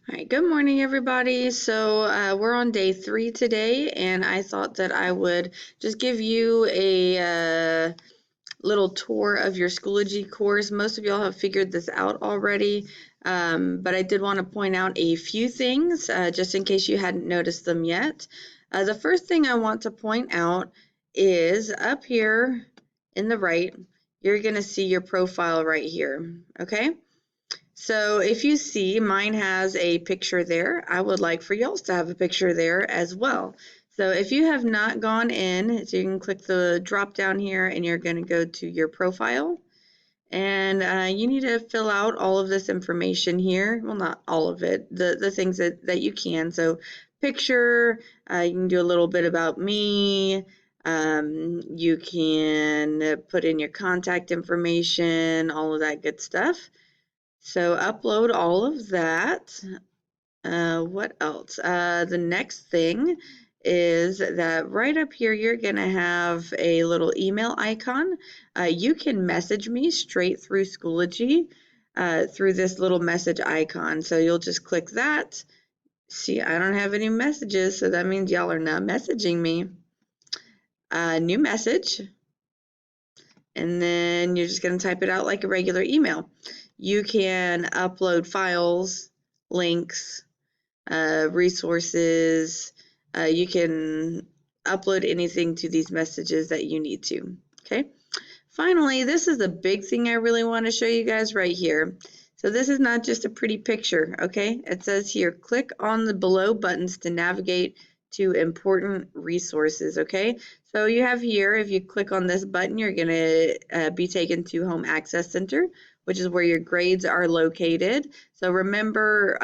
All right, good morning, everybody. So we're on day 3 today, and I thought that I would just give you a little tour of your Schoology course. Most of y'all have figured this out already, but I did want to point out a few things just in case you hadn't noticed them yet. The first thing I want to point out is up here in the right, you're going to see your profile right here, okay? So if you see, mine has a picture there. I would like for y'all to have a picture there as well. So if you have not gone in, so you can click the drop down here and you're going to go to your profile. And you need to fill out all of this information here. Well, not all of it, the things that you can. So picture, you can do a little bit about me. You can put in your contact information, all of that good stuff. So upload all of that. What else? The next thing is that right up here, you're going to have a little email icon. You can message me straight through Schoology through this little message icon. So you'll just click that. See, I don't have any messages, so that means y'all are not messaging me. New message. And then you're just going to type it out like a regular email. You can upload files, links, resources. You can upload anything to these messages that you need to. Okay. Finally, this is the big thing I really want to show you guys right here. So this is not just a pretty picture, okay? It says here, click on the below buttons to navigate to important resources, okay? So you have here, if you click on this button, you're going to be taken to Home Access Center, which is where your grades are located. So remember,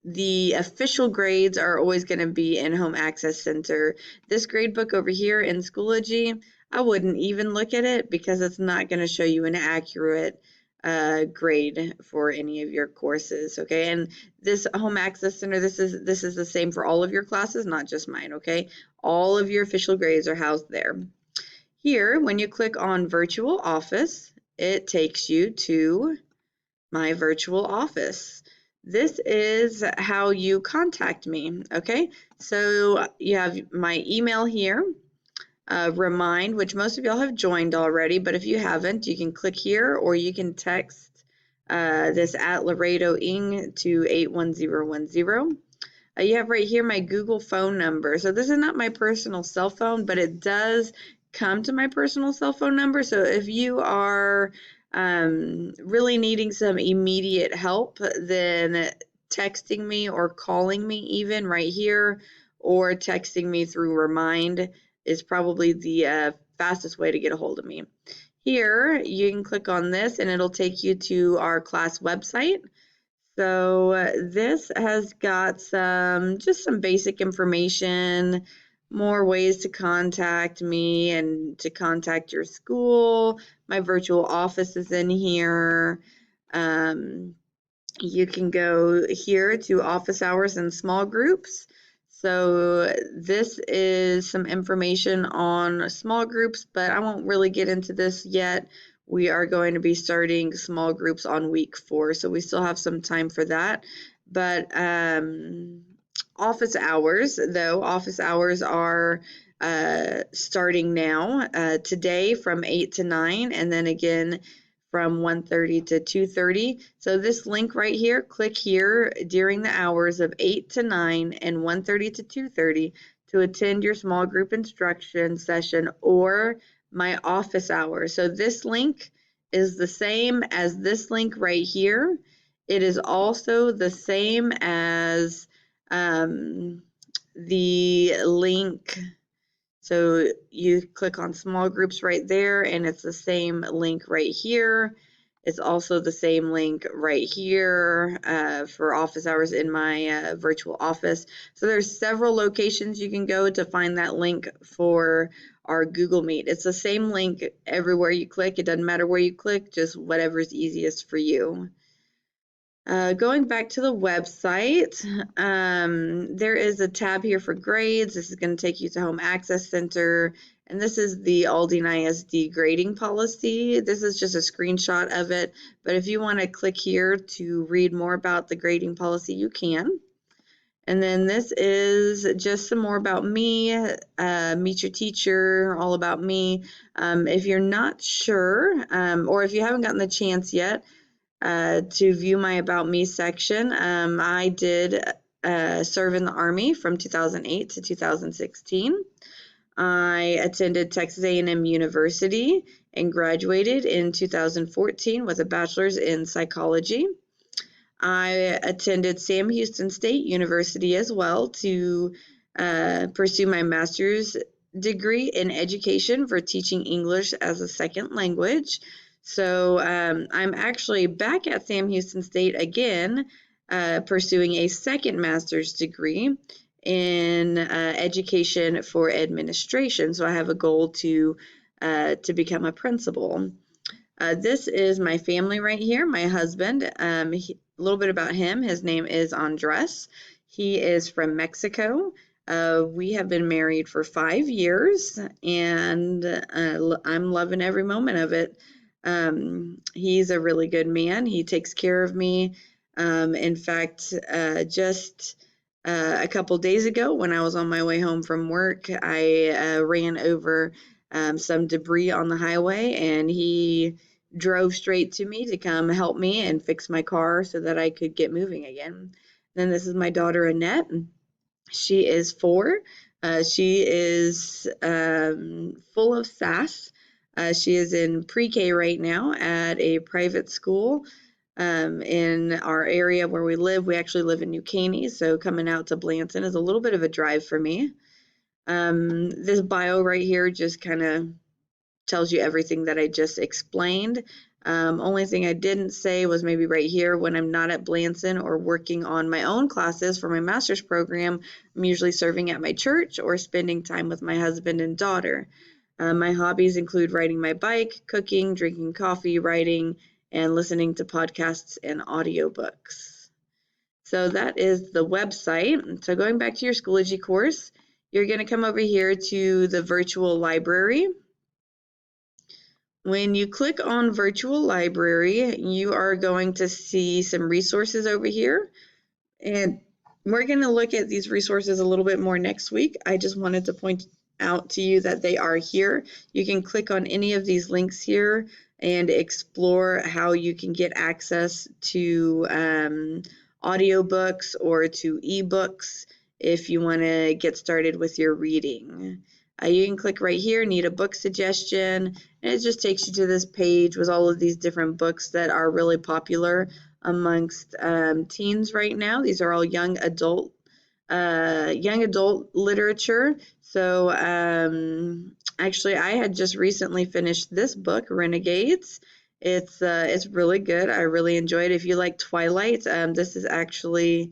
the official grades are always going to be in Home Access Center. This grade book over here in Schoology, I wouldn't even look at it because it's not going to show you an accurate grade for any of your courses, okay? And this Home Access Center, this is the same for all of your classes, not just mine, okay? All of your official grades are housed there. Here, when you click on Virtual Office, it takes you to my virtual office. This is how you contact me, okay? So you have my email here, Remind, which most of y'all have joined already, but if you haven't, you can click here or you can text this at Laredo Ing to 81010. You have right here my Google phone number. So this is not my personal cell phone, but it does come to my personal cell phone number. So if you are really needing some immediate help, then texting me or calling me even right here or texting me through Remind is probably the fastest way to get a hold of me. Here, you can click on this and it'll take you to our class website. So this has got just some basic information, more ways to contact me and to contact your school. My virtual office is in here. You can go here to office hours and small groups. So this is some information on small groups, but I won't really get into this yet. We are going to be starting small groups on week 4, so we still have some time for that. But office hours, though, office hours are starting now, today from 8 to 9, and then again from 1:30 to 2:30. So this link right here, click here during the hours of 8 to 9 and 1:30 to 2:30 to attend your small group instruction session or my office hours. So this link is the same as this link right here. It is also the same as the link. So you click on small groups right there, and it's the same link right here. It's also the same link right here for office hours in my virtual office. So there's several locations you can go to find that link for our Google Meet. It's the same link everywhere you click. It doesn't matter where you click, just whatever's easiest for you. Going back to the website, there is a tab here for grades. This is going to take you to Home Access Center, And this is the Alden ISD grading policy. This is just a screenshot of it, but if you want to click here to read more about the grading policy, you can. And then this is just some more about me, meet your teacher, all about me. If you're not sure, or if you haven't gotten the chance yet to view my About Me section, I did serve in the Army from 2008 to 2016. I attended Texas A&M University and graduated in 2014 with a bachelor's in psychology. I attended Sam Houston State University as well to pursue my master's degree in education for teaching English as a second language. So I'm actually back at Sam Houston State again, pursuing a second master's degree in education for administration. So I have a goal to become a principal. This is my family right here, my husband. A little bit about him. His name is Andres. He is from Mexico. We have been married for 5 years, and I'm loving every moment of it. He's a really good man. He takes care of me. In fact, just a couple days ago when I was on my way home from work, I ran over some debris on the highway, and he drove straight to me to come help me and fix my car so that I could get moving again. Then this is my daughter Annette. She is 4. She is full of sass. She is in pre-K right now at a private school in our area where we live. We actually live in New Caney, so coming out to Blanton is a little bit of a drive for me. This bio right here just kind of tells you everything that I just explained. Only thing I didn't say was maybe right here, when I'm not at Blanton or working on my own classes for my master's program, I'm usually serving at my church or spending time with my husband and daughter. My hobbies include riding my bike, cooking, drinking coffee, writing, and listening to podcasts and audiobooks. So that is the website. So going back to your Schoology course, you're going to come over here to the virtual library. When you click on virtual library, you are going to see some resources over here. And we're going to look at these resources a little bit more next week. I just wanted to point out to you that they are here. You can click on any of these links here and explore how you can get access to audiobooks or to ebooks if you want to get started with your reading. You can click right here, need a book suggestion, and it just takes you to this page with all of these different books that are really popular amongst teens right now. These are all young adult literature. So actually, I had just recently finished this book, Renegades. It's really good. I really enjoyed it. If you like Twilight, this is actually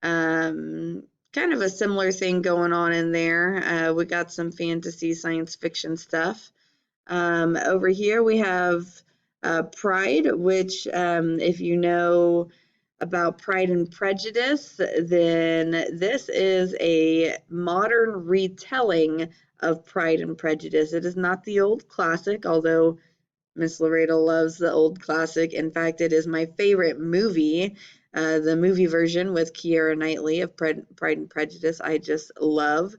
kind of a similar thing going on in there. We got some fantasy science fiction stuff. Over here we have Pride, which if you know about Pride and Prejudice, then this is a modern retelling of Pride and Prejudice. It is not the old classic, although Miss Loretta loves the old classic. In fact, it is my favorite movie. The movie version with Keira Knightley of Pride and Prejudice, I just love.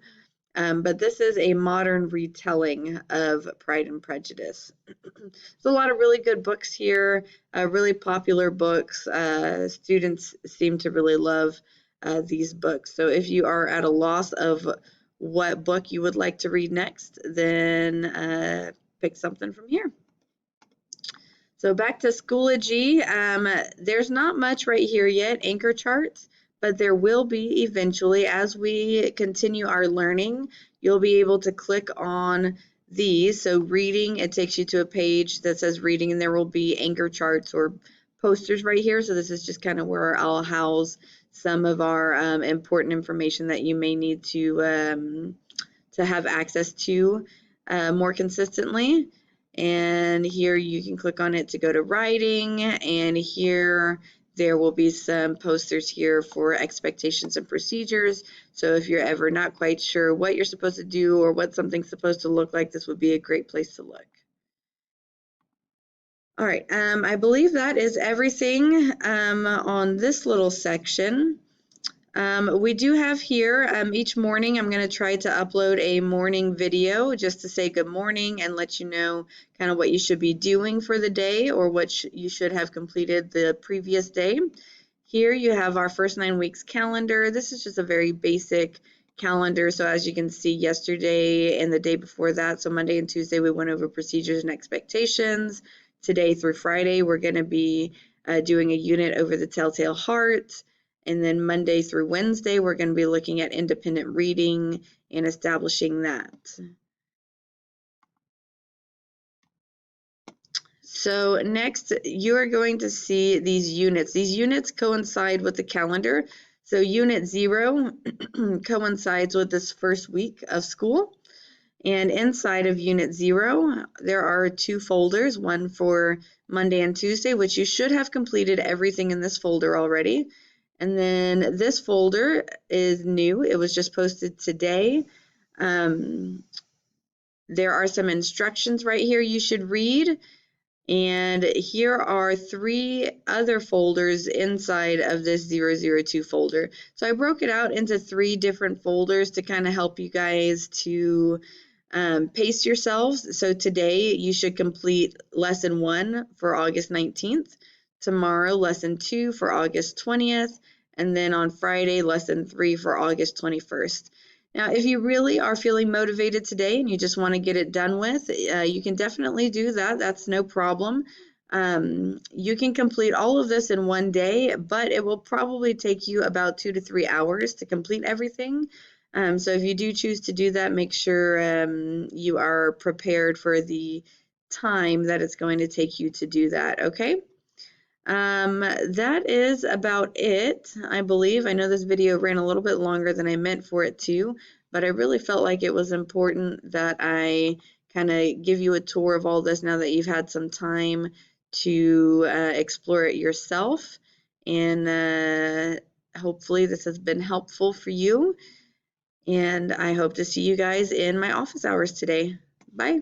But this is a modern retelling of Pride and Prejudice. There's a lot of really good books here, really popular books. Students seem to really love these books. So if you are at a loss of what book you would like to read next, then pick something from here. So back to Schoology, there's not much right here yet, anchor charts, but there will be eventually. As we continue our learning, you'll be able to click on these. So reading, it takes you to a page that says reading, and there will be anchor charts or posters right here. So this is just kind of where I'll house some of our important information that you may need to have access to more consistently. And here you can click on it to go to writing, and here there will be some posters here for expectations and procedures. So if you're ever not quite sure what you're supposed to do or what something's supposed to look like, this would be a great place to look. All right, I believe that is everything on this little section. We do have here each morning I'm going to try to upload a morning video just to say good morning and let you know kind of what you should be doing for the day or what you should have completed the previous day. Here you have our first 9 weeks calendar. This is just a very basic calendar. So as you can see, yesterday and the day before that, so Monday and Tuesday, we went over procedures and expectations. Today through Friday, we're going to be doing a unit over the telltale heart. And then Monday through Wednesday, we're going to be looking at independent reading and establishing that. So next, you are going to see these units. These units coincide with the calendar. So Unit 0 coincides with this first week of school. And inside of Unit 0, there are 2 folders, one for Monday and Tuesday, which you should have completed everything in this folder already. And then this folder is new. It was just posted today. There are some instructions right here you should read. And here are 3 other folders inside of this 002 folder. So I broke it out into 3 different folders to kind of help you guys to pace yourselves. So today you should complete lesson 1 for August 19th, tomorrow lesson 2 for August 20th, and then on Friday lesson 3 for August 21st. Now, if you really are feeling motivated today and you just want to get it done with, you can definitely do that. That's no problem. You can complete all of this in one day, but it will probably take you about 2 to 3 hours to complete everything. So if you do choose to do that, make sure you are prepared for the time that it's going to take you to do that, okay? That is about it, I believe. I know this video ran a little bit longer than I meant for it to, but I really felt like it was important that I kind of give you a tour of all this now that you've had some time to explore it yourself. And hopefully this has been helpful for you. And I hope to see you guys in my office hours today. Bye.